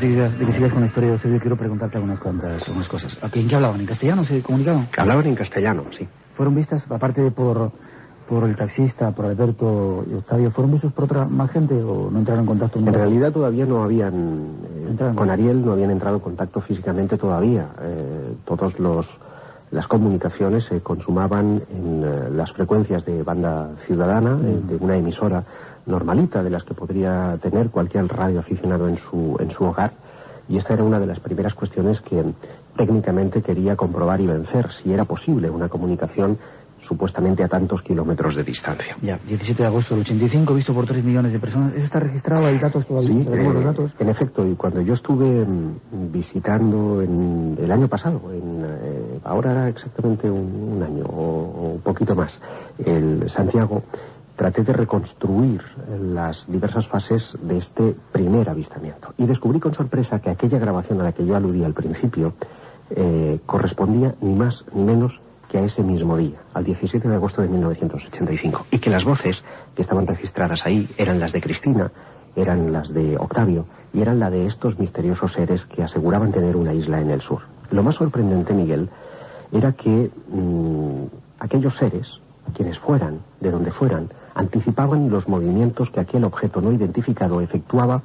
antes de que sigas con la historia de Eusebio, quiero preguntarte unas cosas. ¿En qué hablaban? ¿En castellano se comunicaban? Hablaban en castellano, sí. ¿Fueron vistas, aparte de por el taxista, por Alberto y Octavio, fueron vistos por otra más gente o no entraron en contacto? En realidad todavía no habían, con Ariel no habían entrado en contacto físicamente todavía. Las comunicaciones se consumaban en las frecuencias de banda ciudadana, de una emisora normalita de las que podría tener cualquier radioaficionado en su hogar, y esta era una de las primeras cuestiones que técnicamente quería comprobar y vencer, si era posible una comunicación supuestamente a tantos kilómetros de distancia. Ya, 17 de agosto del 85, visto por 3 millones de personas. ¿Eso está registrado? ¿Hay datos todavía? Sí, ¿Tenemos los datos? En efecto, y cuando yo estuve visitando el año pasado, ahora era exactamente un año o un poquito más, el Santiago, traté de reconstruir las diversas fases de este primer avistamiento. Y descubrí con sorpresa que aquella grabación a la que yo aludí al principio correspondía ni más ni menos que a ese mismo día, al 17 de agosto de 1985. Y que las voces que estaban registradas ahí eran las de Cristina, eran las de Octavio y eran la de estos misteriosos seres que aseguraban tener una isla en el sur. Lo más sorprendente, Miguel, era que aquellos seres, quienes fueran, de donde fueran, anticipaban los movimientos que aquel objeto no identificado efectuaba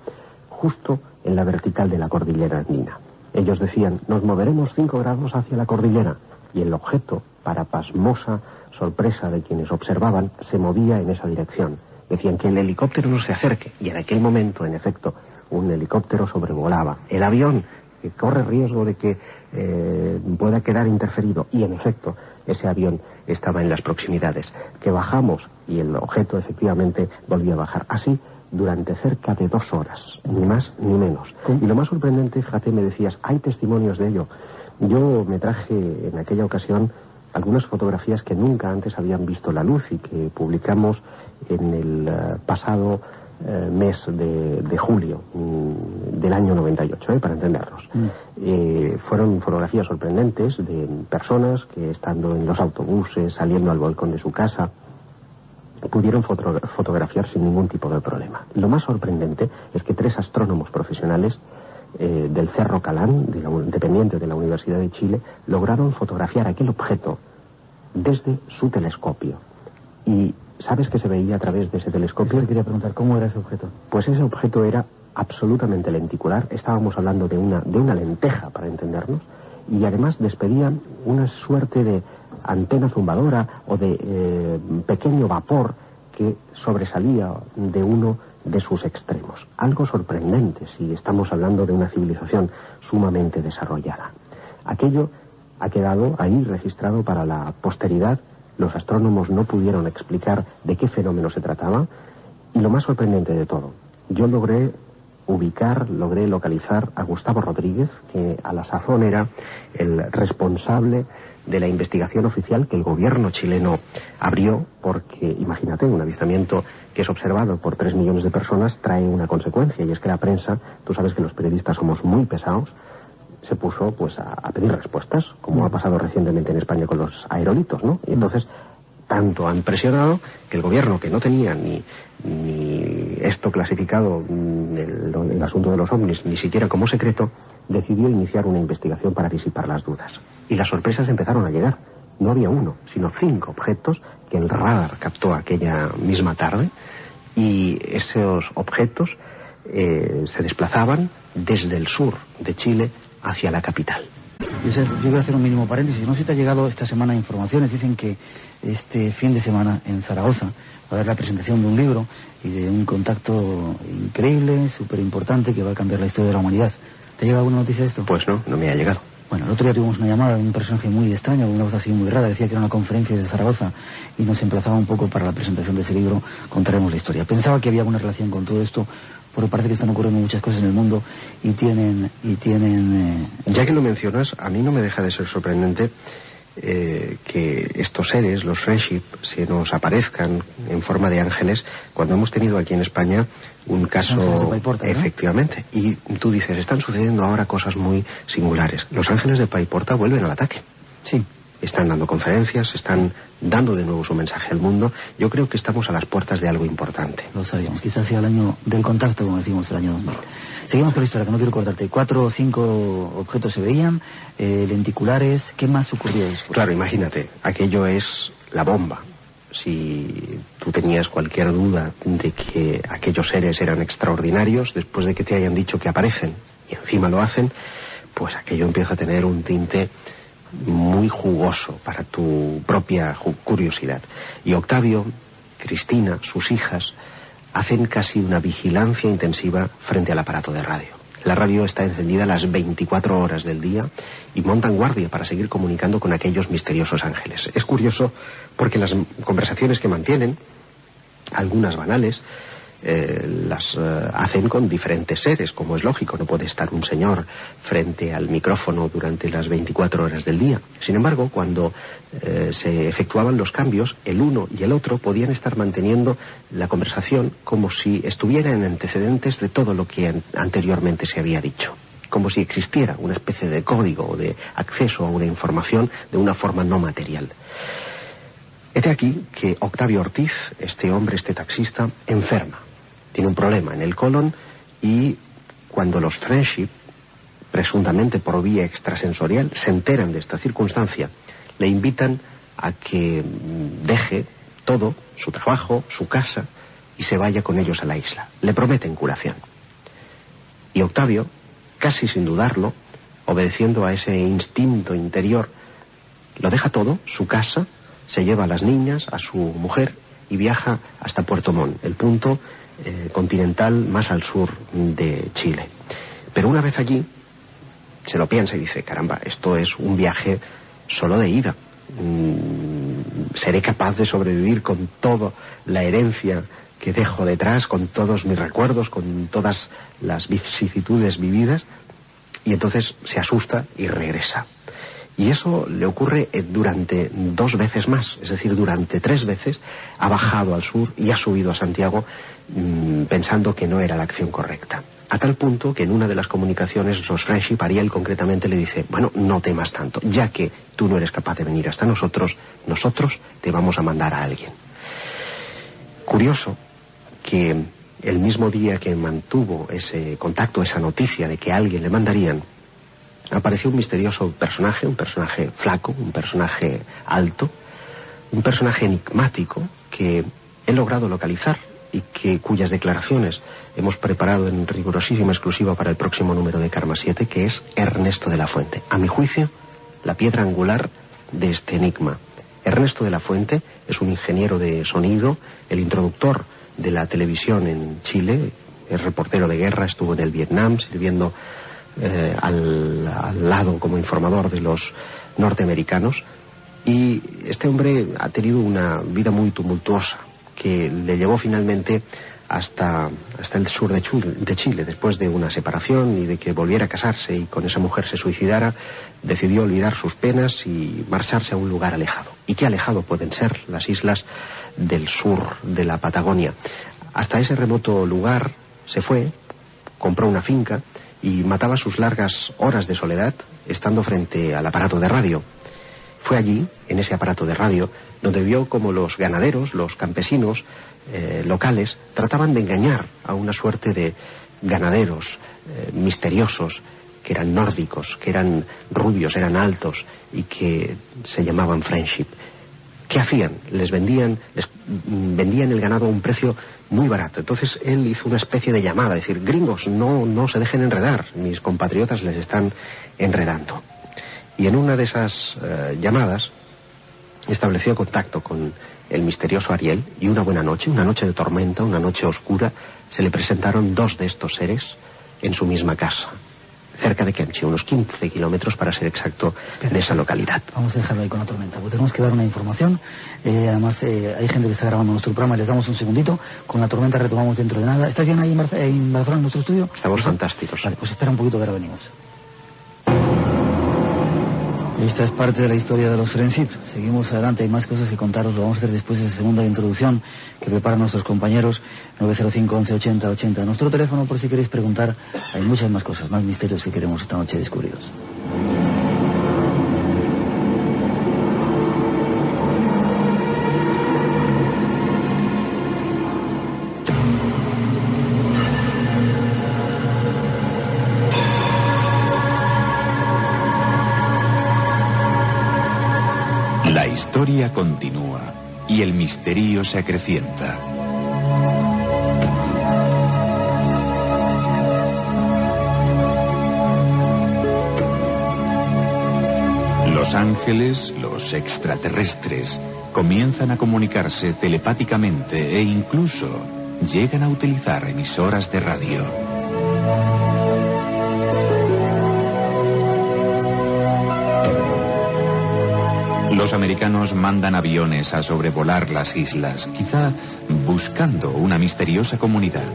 justo en la vertical de la cordillera andina. Ellos decían, nos moveremos 5 grados hacia la cordillera, y el objeto, para pasmosa sorpresa de quienes observaban, se movía en esa dirección. Decían que el helicóptero no se acerque, y en aquel momento, en efecto, un helicóptero sobrevolaba. El avión, que corre riesgo de que pueda quedar interferido, y en efecto, ese avión estaba en las proximidades. Que bajamos, y el objeto efectivamente volvió a bajar. Así, durante cerca de 2 horas, ni más ni menos. Y lo más sorprendente, fíjate, me decías, hay testimonios de ello. Yo me traje en aquella ocasión algunas fotografías que nunca antes habían visto la luz y que publicamos en el pasado mes de julio del año 98, para entendernos. Fueron fotografías sorprendentes de personas que, estando en los autobuses, saliendo al balcón de su casa, pudieron fotografiar sin ningún tipo de problema. Lo más sorprendente es que 3 astrónomos profesionales del Cerro Calán, dependiente de la Universidad de Chile, lograron fotografiar aquel objeto desde su telescopio. ¿Y sabes qué se veía a través de ese telescopio? Yo quería preguntar, ¿cómo era ese objeto? Pues ese objeto era absolutamente lenticular. Estábamos hablando de una lenteja, para entendernos, y además despedían una suerte de antena zumbadora o de pequeño vapor que sobresalía de uno de sus extremos. Algo sorprendente si estamos hablando de una civilización sumamente desarrollada. Aquello ha quedado ahí registrado para la posteridad. Los astrónomos no pudieron explicar de qué fenómeno se trataba, y lo más sorprendente de todo, yo logré localizar a Gustavo Rodríguez, que a la sazón era el responsable de la investigación oficial que el gobierno chileno abrió, porque, imagínate, un avistamiento que es observado por 3 millones de personas trae una consecuencia, y es que la prensa, tú sabes que los periodistas somos muy pesados, se puso pues a pedir respuestas, como ha pasado recientemente en España con los aerolitos, ¿no? Y entonces, tanto han presionado que el gobierno, que no tenía ni esto clasificado, el asunto de los ovnis, ni siquiera como secreto, decidió iniciar una investigación para disipar las dudas. Y las sorpresas empezaron a llegar. No había uno, sino 5 objetos que el radar captó aquella misma tarde, y esos objetos se desplazaban desde el sur de Chile hacia la capital. Yo quiero hacer un mínimo paréntesis. No sé si te ha llegado esta semana informaciones. Dicen que este fin de semana en Zaragoza va a haber la presentación de un libro y de un contacto increíble, súper importante, que va a cambiar la historia de la humanidad. ¿Te ha llegado alguna noticia de esto? Pues no me ha llegado. Bueno, el otro día tuvimos una llamada de un personaje muy extraño, con una voz así muy rara. Decía que era una conferencia de Zaragoza y nos emplazaba un poco para la presentación de ese libro. Contaremos la historia. Pensaba que había alguna relación con todo esto, porque parece que están ocurriendo muchas cosas en el mundo y tienen Ya que lo mencionas, a mí no me deja de ser sorprendente que estos seres, los friendship, se nos aparezcan en forma de ángeles, cuando hemos tenido aquí en España un caso, Paiporta, ¿no? Efectivamente, y tú dices, están sucediendo ahora cosas muy singulares. Los ángeles de Paiporta vuelven al ataque. Sí. están dando conferencias, están dando de nuevo su mensaje al mundo. Yo creo que estamos a las puertas de algo importante. Lo sabíamos, quizás sea el año del contacto, como decimos, el año 2000. Seguimos con la historia, que no quiero cortarte. 4 o 5 objetos se veían, lenticulares. ¿Qué más ocurrió después? Claro, imagínate, aquello es la bomba. Si tú tenías cualquier duda de que aquellos seres eran extraordinarios, después de que te hayan dicho que aparecen y encima lo hacen, pues aquello empieza a tener un tinte muy jugoso para tu propia curiosidad. Y Octavio, Cristina, sus hijas, hacen casi una vigilancia intensiva frente al aparato de radio. La radio está encendida las 24 horas del día y montan guardia para seguir comunicando con aquellos misteriosos ángeles. Es curioso porque las conversaciones que mantienen, algunas banales, las hacen con diferentes seres, como es lógico. No puede estar un señor frente al micrófono durante las 24 horas del día. Sin embargo, cuando se efectuaban los cambios, el uno y el otro podían estar manteniendo la conversación como si estuviera en antecedentes de todo lo que anteriormente se había dicho, como si existiera una especie de código o de acceso a una información de una forma no material. Hete aquí que Octavio Ortiz, este hombre, este taxista, enferma. Tiene un problema en el colon y cuando los Friendship, presuntamente por vía extrasensorial, se enteran de esta circunstancia, le invitan a que deje todo, su trabajo, su casa, y se vaya con ellos a la isla. Le prometen curación. Y Octavio, casi sin dudarlo, obedeciendo a ese instinto interior, lo deja todo, su casa, se lleva a las niñas, a su mujer, y viaja hasta Puerto Montt, el punto continental más al sur de Chile. Pero una vez allí, se lo piensa y dice, caramba, esto es un viaje solo de ida. Seré capaz de sobrevivir con toda la herencia que dejo detrás, con todos mis recuerdos, con todas las vicisitudes vividas. Y entonces se asusta y regresa. Y eso le ocurre durante 2 veces más, es decir, durante 3 veces ha bajado al sur y ha subido a Santiago pensando que no era la acción correcta. A tal punto que en una de las comunicaciones, los Friendship, Ariel concretamente le dice, bueno, no temas tanto, ya que tú no eres capaz de venir hasta nosotros, nosotros te vamos a mandar a alguien. Curioso que el mismo día que mantuvo ese contacto, esa noticia de que a alguien le mandarían, apareció un misterioso personaje, un personaje flaco, un personaje alto, un personaje enigmático que he logrado localizar y cuyas declaraciones hemos preparado en rigurosísima exclusiva para el próximo número de Karma 7, que es Ernesto de la Fuente. A mi juicio, la piedra angular de este enigma. Ernesto de la Fuente es un ingeniero de sonido, el introductor de la televisión en Chile, es reportero de guerra, estuvo en el Vietnam sirviendo al lado como informador de los norteamericanos, y este hombre ha tenido una vida muy tumultuosa que le llevó finalmente hasta el sur de Chile. Después de una separación y de que volviera a casarse y con esa mujer se suicidara, decidió olvidar sus penas y marcharse a un lugar alejado. ¿Y qué alejado pueden ser las islas del sur de la Patagonia? Hasta ese remoto lugar se fue, compró una finca y mataba sus largas horas de soledad estando frente al aparato de radio. Fue allí, en ese aparato de radio, donde vio como los ganaderos, los campesinos locales, trataban de engañar a una suerte de ganaderos misteriosos, que eran nórdicos, que eran rubios, eran altos y que se llamaban Friendship. ¿Qué hacían? Les vendían el ganado a un precio muy barato. Entonces él hizo una especie de llamada, decir, gringos, no se dejen enredar, mis compatriotas les están enredando. Y en una de esas llamadas estableció contacto con el misterioso Ariel, y una buena noche, una noche de tormenta, una noche oscura, se le presentaron 2 de estos seres en su misma casa, cerca de Kemchi, unos 15 kilómetros para ser exacto. Espera, de esa localidad. Vamos a dejarlo ahí con la tormenta, porque tenemos que dar una información. Además, hay gente que está grabando nuestro programa, les damos un segundito. Con la tormenta retomamos dentro de nada. ¿Estás bien ahí en Barcelona, en nuestro estudio? Estamos fantásticos. Vale, pues espera un poquito que ahora venimos. Esta es parte de la historia de los Friendship. Seguimos adelante, hay más cosas que contaros. Lo vamos a hacer después de esa segunda introducción que preparan nuestros compañeros. 905 11 80 80. Nuestro teléfono, por si queréis preguntar. Hay muchas más cosas, más misterios que queremos esta noche descubriros. historia continúa y el misterio se acrecienta. Los ángeles, los extraterrestres, comienzan a comunicarse telepáticamente e incluso llegan a utilizar emisoras de radio. Los americanos mandan aviones a sobrevolar las islas, quizá buscando una misteriosa comunidad.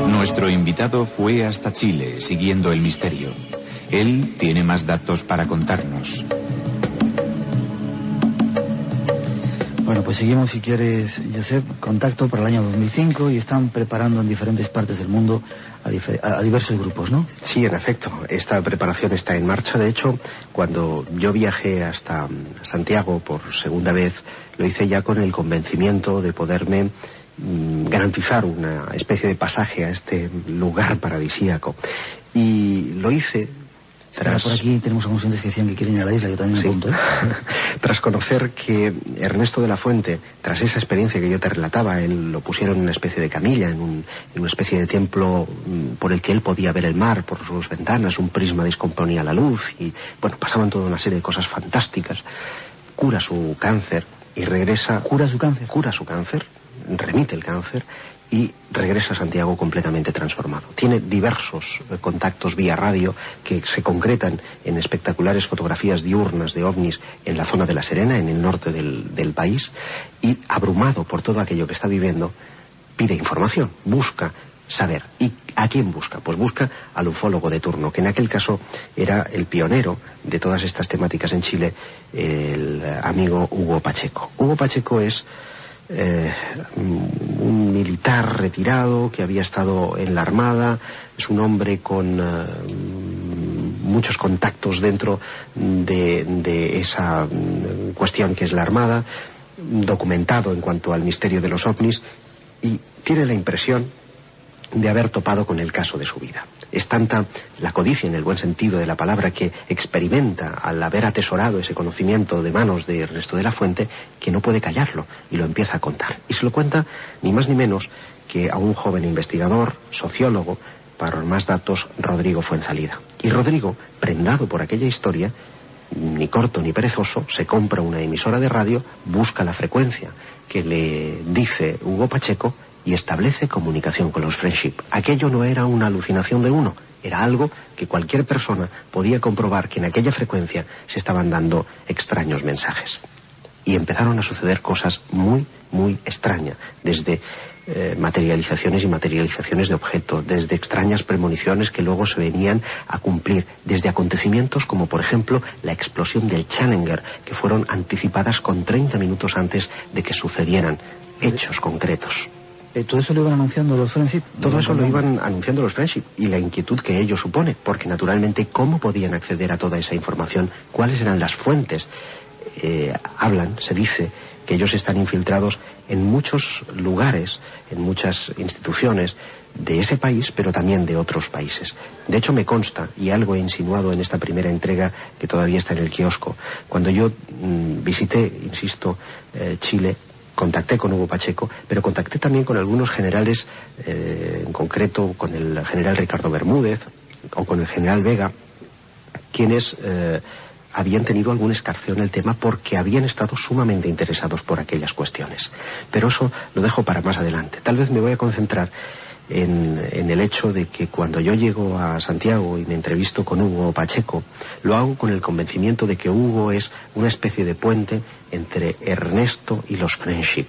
Nuestro invitado fue hasta Chile, siguiendo el misterio. Él tiene más datos para contarnos. Bueno, pues seguimos, si quieres, Josep. Contacto para el año 2005 y están preparando en diferentes partes del mundo a diversos grupos, ¿no? Sí, en efecto. Esta preparación está en marcha. De hecho, cuando yo viajé hasta Santiago por segunda vez, lo hice ya con el convencimiento de poderme garantizar una especie de pasaje a este lugar paradisíaco. Y lo hice por aquí tenemos algunos oyentes que decían que quieren ir a la isla, yo también me apunto, ¿eh? Tras conocer que Ernesto de la Fuente, tras esa experiencia que yo te relataba, él lo pusieron en una especie de camilla, en una especie de templo por el que él podía ver el mar por sus ventanas, un prisma descomponía la luz y, bueno, pasaban toda una serie de cosas fantásticas. Cura su cáncer y regresa... ¿Cura su cáncer? Cura su cáncer, remite el cáncer y regresa a Santiago completamente transformado. Tiene diversos contactos vía radio que se concretan en espectaculares fotografías diurnas de ovnis en la zona de La Serena, en el norte del país, y abrumado por todo aquello que está viviendo, pide información, busca saber. ¿Y a quién busca? Pues busca al ufólogo de turno, que en aquel caso era el pionero de todas estas temáticas en Chile, el amigo Hugo Pacheco. Hugo Pacheco es un militar retirado que había estado en la Armada, es un hombre con muchos contactos dentro de esa cuestión que es la Armada, documentado en cuanto al misterio de los ovnis, y tiene la impresión de haber topado con el caso de su vida. Es tanta la codicia, en el buen sentido de la palabra, que experimenta al haber atesorado ese conocimiento de manos de Ernesto de la Fuente, que no puede callarlo y lo empieza a contar. Y se lo cuenta ni más ni menos que a un joven investigador, sociólogo, para más datos, Rodrigo Fuenzalida. Y Rodrigo, prendado por aquella historia, ni corto ni perezoso, se compra una emisora de radio, busca la frecuencia que le dice Hugo Pacheco y establece comunicación con los Friendship. Aquello no era una alucinación de uno, era algo que cualquier persona podía comprobar, que en aquella frecuencia se estaban dando extraños mensajes. Y empezaron a suceder cosas muy, muy extrañas, desde materializaciones y materializaciones de objetos, desde extrañas premoniciones que luego se venían a cumplir, desde acontecimientos como por ejemplo la explosión del Challenger, que fueron anticipadas con 30 minutos antes de que sucedieran hechos concretos. ¿Todo eso lo iban anunciando los Friendship? Todo eso lo iban anunciando los Friendship, y la inquietud que ello supone, porque naturalmente, ¿cómo podían acceder a toda esa información? ¿Cuáles eran las fuentes? Se dice que ellos están infiltrados en muchos lugares, en muchas instituciones de ese país, pero también de otros países. De hecho, me consta, y algo he insinuado en esta primera entrega que todavía está en el kiosco, cuando yo visité, insisto, Chile, contacté con Hugo Pacheco, pero contacté también con algunos generales, en concreto con el general Ricardo Bermúdez o con el general Vega, quienes habían tenido algún escarceo en el tema porque habían estado sumamente interesados por aquellas cuestiones. Pero eso lo dejo para más adelante. Tal vez me voy a concentrar en el hecho de que cuando yo llego a Santiago y me entrevisto con Hugo Pacheco, lo hago con el convencimiento de que Hugo es una especie de puente entre Ernesto y los Friendship.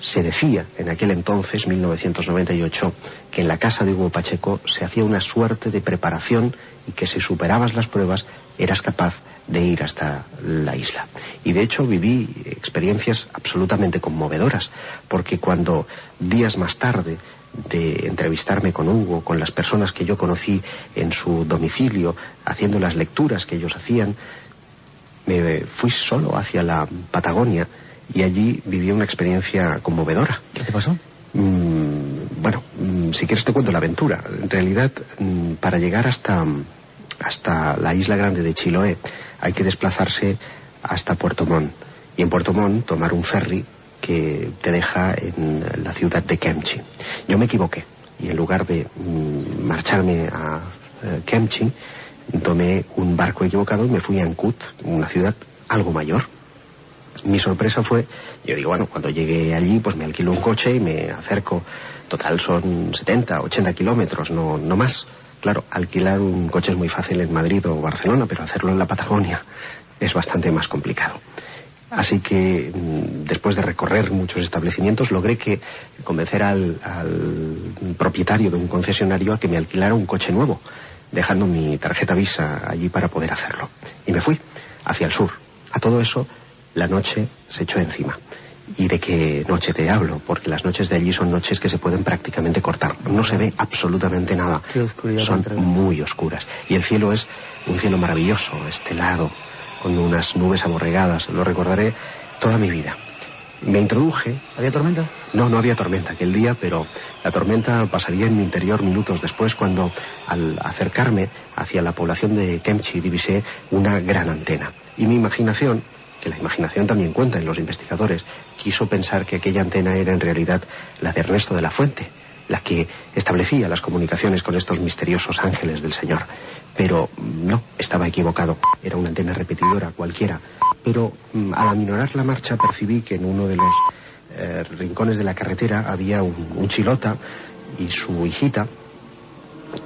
Se decía en aquel entonces, 1998, que en la casa de Hugo Pacheco se hacía una suerte de preparación y que si superabas las pruebas eras capaz de ir hasta la isla. Y de hecho viví experiencias absolutamente conmovedoras, porque cuando días más tarde de entrevistarme con Hugo, con las personas que yo conocí en su domicilio, haciendo las lecturas que ellos hacían, me fui solo hacia la Patagonia y allí viví una experiencia conmovedora. ¿Qué te pasó? Bueno, si quieres te cuento la aventura. En realidad, para llegar hasta la isla grande de Chiloé hay que desplazarse hasta Puerto Montt. Y en Puerto Montt tomar un ferry que te deja en la ciudad de Kemchi. Yo me equivoqué y en lugar de marcharme a Kemchi, tomé un barco equivocado y me fui a Ancud, una ciudad algo mayor. Mi sorpresa fue, yo digo, bueno, cuando llegué allí pues me alquilo un coche y me acerco. Total son 70, 80 kilómetros, no más. Claro, alquilar un coche es muy fácil en Madrid o Barcelona, pero hacerlo en la Patagonia es bastante más complicado. Así que después de recorrer muchos establecimientos logré convencer al propietario de un concesionario a que me alquilara un coche nuevo, dejando mi tarjeta Visa allí para poder hacerlo. Y me fui hacia el sur. A todo eso la noche se echó encima. ¿Y de qué noche te hablo? Porque las noches de allí son noches que se pueden prácticamente cortar. No se ve absolutamente nada. Qué oscuridad. Son muy oscuras. Y el cielo es un cielo maravilloso, estelado, con unas nubes aborregadas. Lo recordaré toda mi vida. Me introduje. ¿Había tormenta? No había tormenta aquel día, pero la tormenta pasaría en mi interior minutos después, cuando al acercarme hacia la población de Kemchi divisé una gran antena. Y mi imaginación, que la imaginación también cuenta en los investigadores, quiso pensar que aquella antena era en realidad la de Ernesto de la Fuente, la que establecía las comunicaciones con estos misteriosos ángeles del Señor. Pero no, estaba equivocado. Era una antena repetidora cualquiera. Pero al aminorar la marcha percibí que en uno de los rincones de la carretera había un chilota y su hijita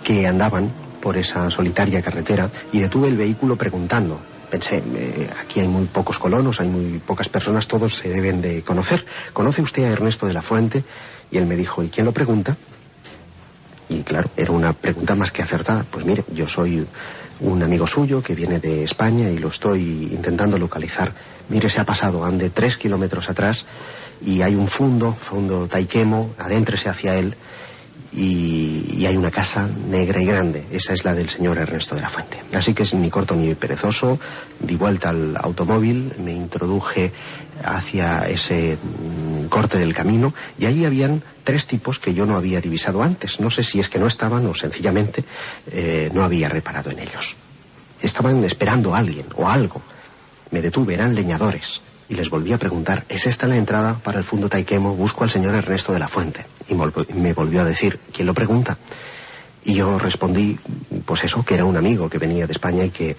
que andaban por esa solitaria carretera, y detuve el vehículo preguntando. Pensé, aquí hay muy pocos colonos, hay muy pocas personas, todos se deben de conocer. ¿Conoce usted a Ernesto de la Fuente? Y él me dijo, ¿y quién lo pregunta? Y claro, era una pregunta más que acertada. Pues mire, yo soy un amigo suyo que viene de España y lo estoy intentando localizar. Mire, se ha pasado, ande 3 kilómetros atrás y hay un fondo Taikemo, adéntrese hacia él y hay una casa negra y grande. Esa es la del señor Ernesto de la Fuente. Así que sin ni corto ni perezoso, di vuelta al automóvil, me introduje hacia ese corte del camino y ahí habían 3 tipos que yo no había divisado antes. No sé si es que no estaban o sencillamente no había reparado en ellos. Estaban esperando a alguien o algo. Me detuve, eran leñadores. Y les volví a preguntar, ¿es esta la entrada para el fondo Taikemo? Busco al señor Ernesto de la Fuente. Y me volvió a decir, ¿quién lo pregunta? Y yo respondí, pues eso, que era un amigo que venía de España y que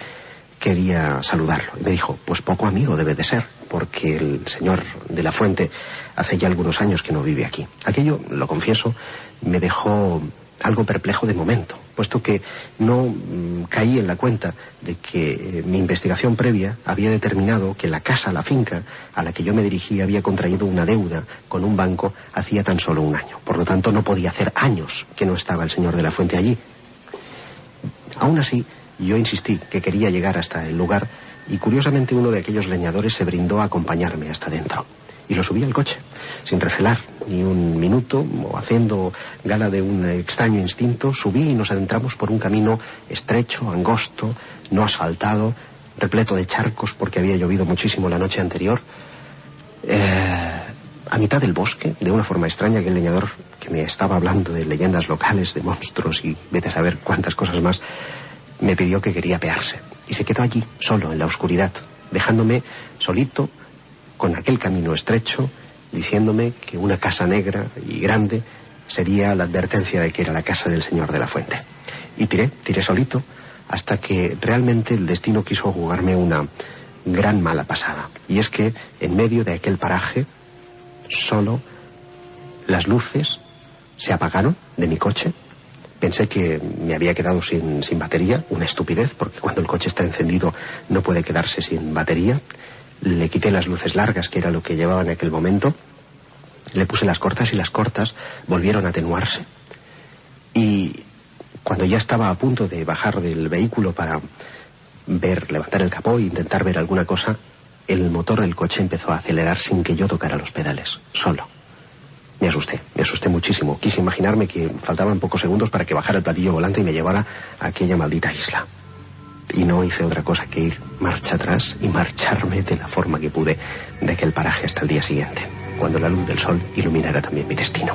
quería saludarlo. Y me dijo, pues poco amigo debe de ser, porque el señor de la Fuente hace ya algunos años que no vive aquí. Aquello, lo confieso, me dejó algo perplejo de momento, puesto que no caí en la cuenta de que mi investigación previa había determinado que la casa, la finca a la que yo me dirigí había contraído una deuda con un banco hacía tan solo un año. Por lo tanto, no podía hacer años que no estaba el señor de la Fuente allí. Aún así, yo insistí que quería llegar hasta el lugar y curiosamente uno de aquellos leñadores se brindó a acompañarme hasta dentro. Y lo subí al coche, sin recelar ni un minuto, o haciendo gala de un extraño instinto, subí y nos adentramos por un camino estrecho, angosto, no asfaltado, repleto de charcos porque había llovido muchísimo la noche anterior. A mitad del bosque, de una forma extraña, que el leñador que me estaba hablando de leyendas locales, de monstruos y vete a saber cuántas cosas más, me pidió que quería apearse. Y se quedó allí, solo, en la oscuridad, dejándome solito con aquel camino estrecho, diciéndome que una casa negra y grande sería la advertencia de que era la casa del señor de la Fuente. Y tiré solito, hasta que realmente el destino quiso jugarme una gran mala pasada. Y es que en medio de aquel paraje, solo, las luces se apagaron de mi coche. Pensé que me había quedado sin batería, una estupidez, porque cuando el coche está encendido no puede quedarse sin batería. Le quité las luces largas, que era lo que llevaba en aquel momento. Le puse las cortas y las cortas volvieron a atenuarse. Y cuando ya estaba a punto de bajar del vehículo para levantar el capó e intentar ver alguna cosa, el motor del coche empezó a acelerar sin que yo tocara los pedales, solo. Me asusté muchísimo. Quise imaginarme que faltaban pocos segundos para que bajara el platillo volante y me llevara a aquella maldita isla. Y no hice otra cosa que ir marcha atrás y marcharme de la forma que pude de aquel paraje hasta el día siguiente, cuando la luz del sol iluminara también mi destino.